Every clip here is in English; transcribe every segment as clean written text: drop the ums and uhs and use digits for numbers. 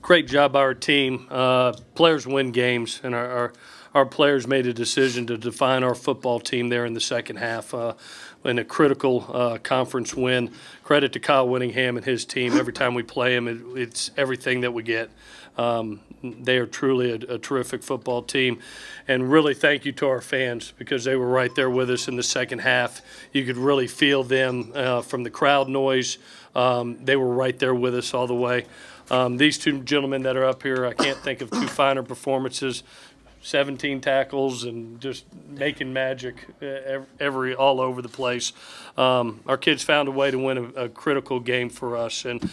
Great job by our team. Players win games, and our players made a decision to define our football team there in the second half in a critical conference win. Credit to Kyle Winningham and his team. Every time we play them, it's everything that we get. They are truly a terrific football team. And really thank you to our fans, because they were right there with us in the second half. You could really feel them from the crowd noise. They were right there with us all the way. These two gentlemen that are up here, I can't think of two finer performances. 17 tackles and just making magic all over the place. Our kids found a way to win a critical game for us and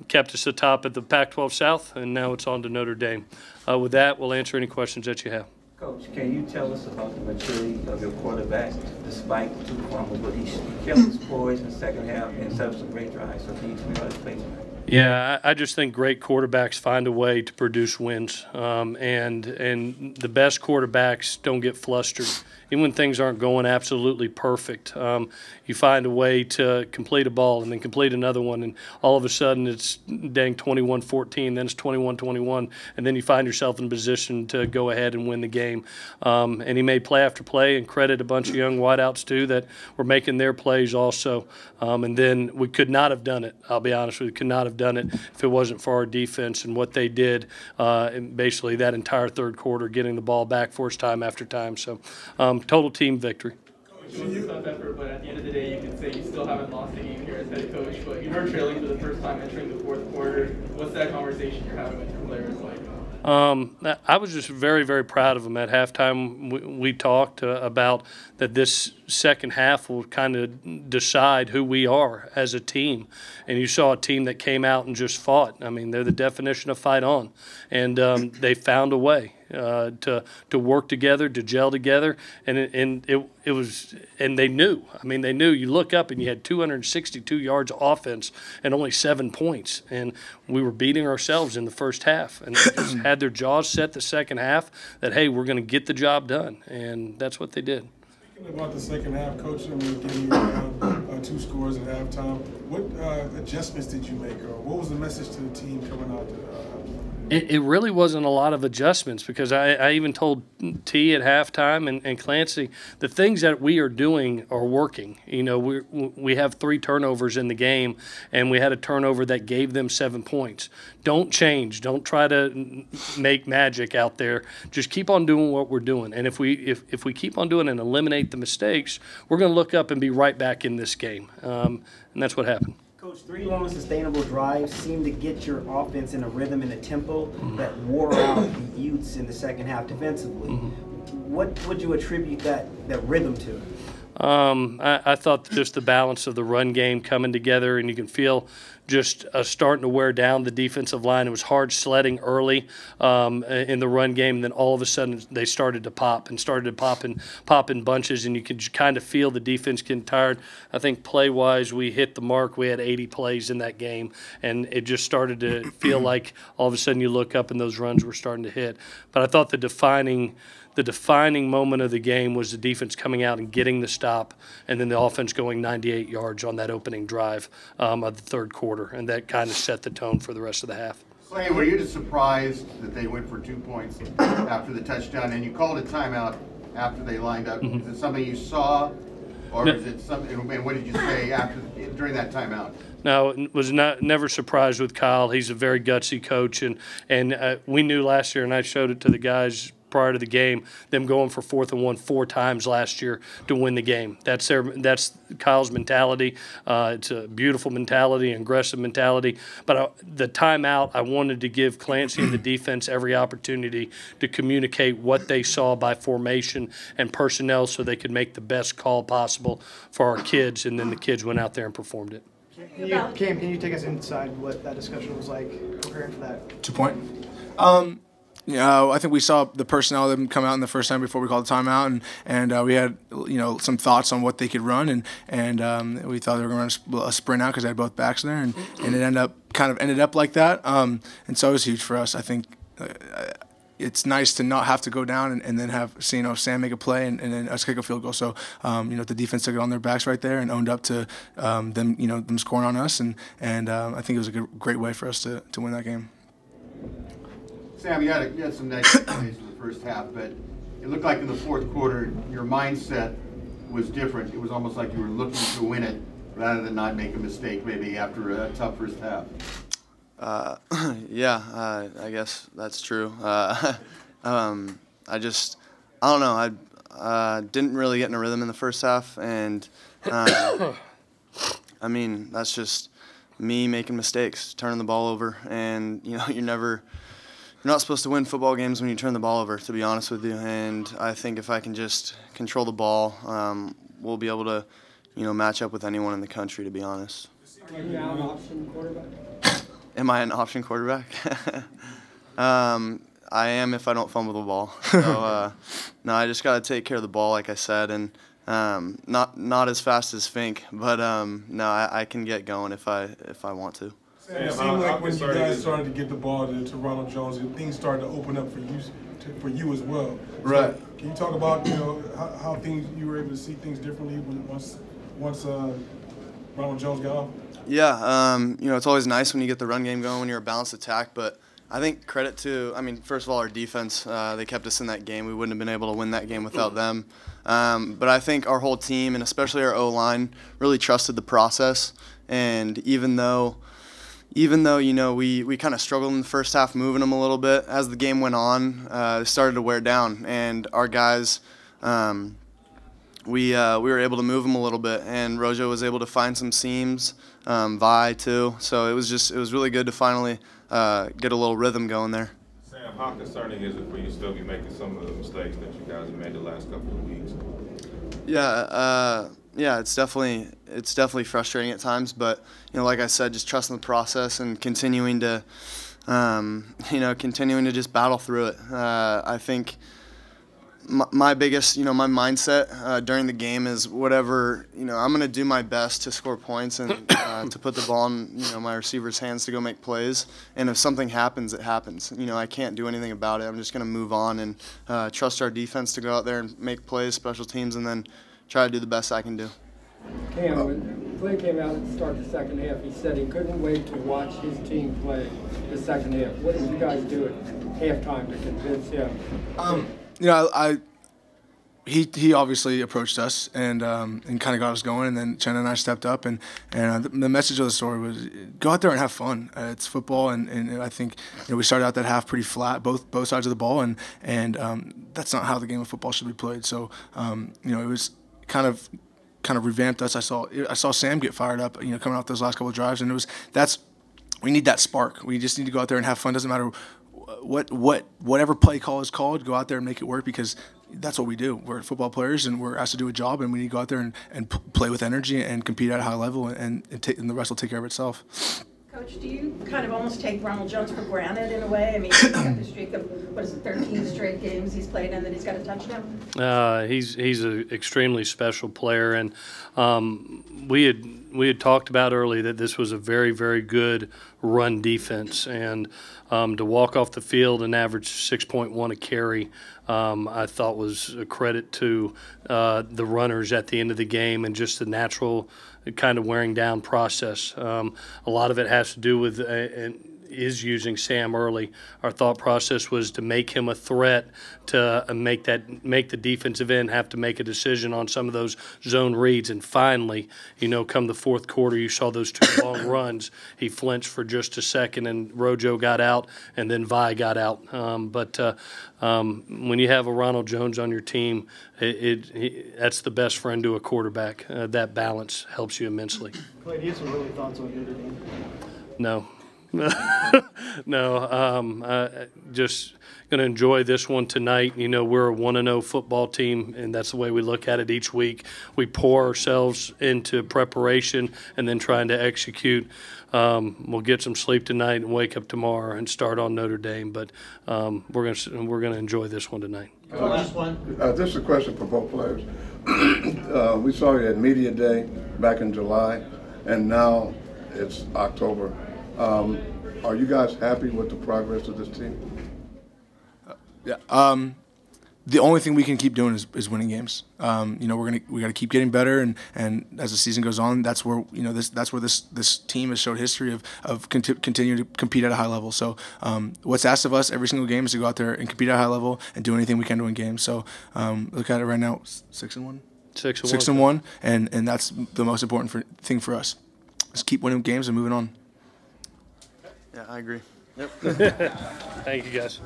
kept us atop at the Pac-12 South, and now it's on to Notre Dame. With that, we'll answer any questions that you have. Coach, can you tell us about the maturity of your quarterback despite the two fumbles? But he kept his poise in the second half and set up some great drives. So can you tell me about his play tonight? Yeah, I just think great quarterbacks find a way to produce wins, and the best quarterbacks don't get flustered. Even when things aren't going absolutely perfect, you find a way to complete a ball and then complete another one, and all of a sudden it's dang 21-14, then it's 21-21, and then you find yourself in a position to go ahead and win the game. And he made play after play, and credit a bunch of young wideouts too that were making their plays also. And then we could not have done it. I'll be honest with you, could not have done it if it wasn't for our defense and what they did in basically that entire third quarter, getting the ball back for us time after time. So total team victory. It was a tough effort, but at the end of the day, you can say you still haven't lost a game here as head coach. But you were trailing for the first time entering the fourth quarter. What's that conversation you're having with your players like? I was just very, very proud of them. At halftime, we talked about that this second half will kind of decide who we are as a team. And you saw a team that came out and just fought. I mean, they're the definition of fight on. And they found a way to work together, to gel together, and it was, and they knew. I mean, they knew. You look up and you had 262 yards of offense and only 7 points, and we were beating ourselves in the first half, and they just had their jaws set the second half that, hey, we're going to get the job done, and that's what they did. Speaking about the second half, Coach, I mean, giving you 2 scores at halftime, what adjustments did you make, or what was the message to the team coming out to It really wasn't a lot of adjustments, because I even told T at halftime and Clancy, the things that we are doing are working. You know, we have 3 turnovers in the game, and we had a turnover that gave them 7 points. Don't change. Don't try to make magic out there. Just keep on doing what we're doing. And if we keep on doing and eliminate the mistakes, we're going to look up and be right back in this game. And that's what happened. Coach, 3 long sustainable drives seem to get your offense in a rhythm and a tempo that wore out the Utes in the second half defensively. What would you attribute that rhythm to? I thought just the balance of the run game coming together, and you can feel just starting to wear down the defensive line. It was hard sledding early in the run game, and then all of a sudden they started to pop in bunches, and you could kind of feel the defense getting tired. I think play-wise we hit the mark. We had 80 plays in that game, and it just started to feel like all of a sudden you look up and those runs were starting to hit. But I thought the defining moment of the game was the defense coming out and getting the stop, and then the offense going 98 yards on that opening drive of the third quarter, and that kind of set the tone for the rest of the half. Clay, were you just surprised that they went for 2 points after the touchdown, and you called a timeout after they lined up? Is it something you saw, or is it something, and what did you say during that timeout? No, was never surprised with Kyle. He's a very gutsy coach, and we knew last year, and I showed it to the guys prior to the game, them going for 4th and 1 4 times last year to win the game. That's Kyle's mentality. It's a beautiful mentality, aggressive mentality. But the timeout, I wanted to give Clancy and the defense every opportunity to communicate what they saw by formation and personnel so they could make the best call possible for our kids, and then the kids went out there and performed it. Cam, can you take us inside what that discussion was like preparing for that? 2-point. I think we saw the personnel of them come out in the first time before we called the timeout, and we had some thoughts on what they could run, and we thought they were going to run a sprint out because they had both backs there, and it ended up like that, and so it was huge for us. I think it's nice to not have to go down and then have Sam make a play and then us kick a field goal. So the defense took it on their backs right there and owned up to them scoring on us, and I think it was a great way for us to win that game. Sam, you had some negative plays in the first half, but it looked like in the fourth quarter your mindset was different. It was almost like you were looking to win it rather than not make a mistake maybe after a tough first half. Yeah, I guess that's true. I don't know. I didn't really get in a rhythm in the first half, and I mean, that's just me making mistakes, turning the ball over, and you know, you're not supposed to win football games when you turn the ball over, to be honest with you. And I think if I can just control the ball, we'll be able to, you know, match up with anyone in the country, to be honest. Are you now an option quarterback? Am I an option quarterback? I am if I don't fumble the ball. So, no, I just got to take care of the ball, like I said, and not as fast as Fink, but no, I can get going if I want to. It seemed like when you guys started to get the ball to Ronald Jones, things started to open up for you as well. Right. So can you talk about how you were able to see things differently once Ronald Jones got off? Yeah, you know, it's always nice when you get the run game going when you're a balanced attack, but I think credit to, first of all, our defense. They kept us in that game. We wouldn't have been able to win that game without them. But I think our whole team, and especially our O-line, really trusted the process. And even though you know, we kind of struggled in the first half moving them a little bit, as the game went on, they started to wear down. And our guys, we were able to move them a little bit, and Rojo was able to find some seams, Vi too. So it was really good to finally get a little rhythm going there. Sam, how concerning is it for you to still be making some of the mistakes that you guys have made the last couple of weeks? Yeah, it's definitely frustrating at times, but you know, like I said, just trusting the process and continuing to just battle through it. I think my biggest, my mindset during the game is whatever, I'm going to do my best to score points and to put the ball in, my receiver's hands to go make plays. And if something happens, it happens. I can't do anything about it. I'm just going to move on and trust our defense to go out there and make plays, special teams, and then try to do the best I can do. Cam, when Clay came out at the start of the second half, he said he couldn't wait to watch his team play the second half. What did you guys do at halftime to convince him? He obviously approached us and kind of got us going, and then Chen and I stepped up, and the message of the story was go out there and have fun. It's football, and I think we started out that half pretty flat, both sides of the ball, and that's not how the game of football should be played. So it was kind of revamped us. I saw Sam get fired up, coming off those last couple of drives, and we need that spark. We just need to go out there and have fun. Doesn't matter whatever play call is called, go out there and make it work, because that's what we do. We're football players, and we're asked to do a job, and we need to go out there and play with energy and compete at a high level, and the rest will take care of itself. Coach, do you kind of almost take Ronald Jones for granted in a way? I mean, he's got the streak of, 13 straight games he's played in that he's got a touchdown? He's an extremely special player, and we had talked about early that this was a very, very good run defense, and to walk off the field and average 6.1 a carry, I thought was a credit to the runners at the end of the game, and just the natural kind of wearing down process. A lot of it has to do with is using Sam early. Our thought process was to make him a threat, to make the defensive end have to make a decision on some of those zone reads. And finally, come the fourth quarter, you saw those two long runs. He flinched for just a second, and Rojo got out, and then Vi got out. But when you have a Ronald Jones on your team, that's the best friend to a quarterback. That balance helps you immensely. Clay, do you have some early thoughts on Notre Dame? No. No, just going to enjoy this one tonight. We're a 1-0 football team, and that's the way we look at it each week. We pour ourselves into preparation and then trying to execute. We'll get some sleep tonight and wake up tomorrow and start on Notre Dame, but we're going to enjoy this one tonight. Last one. This is a question for both players. We saw you at Media Day back in July, and now it's October. Are you guys happy with the progress of this team? Yeah. the only thing we can keep doing is winning games. You know, we got to keep getting better, and as the season goes on, that's where this team has showed history of continue to compete at a high level. So what's asked of us every single game is to go out there and compete at a high level and do anything we can to win games. So look at it right now, 6-1. 6-1, and that's the most important thing for us. Just keep winning games and moving on. Yeah, I agree. Yep. Thank you, guys.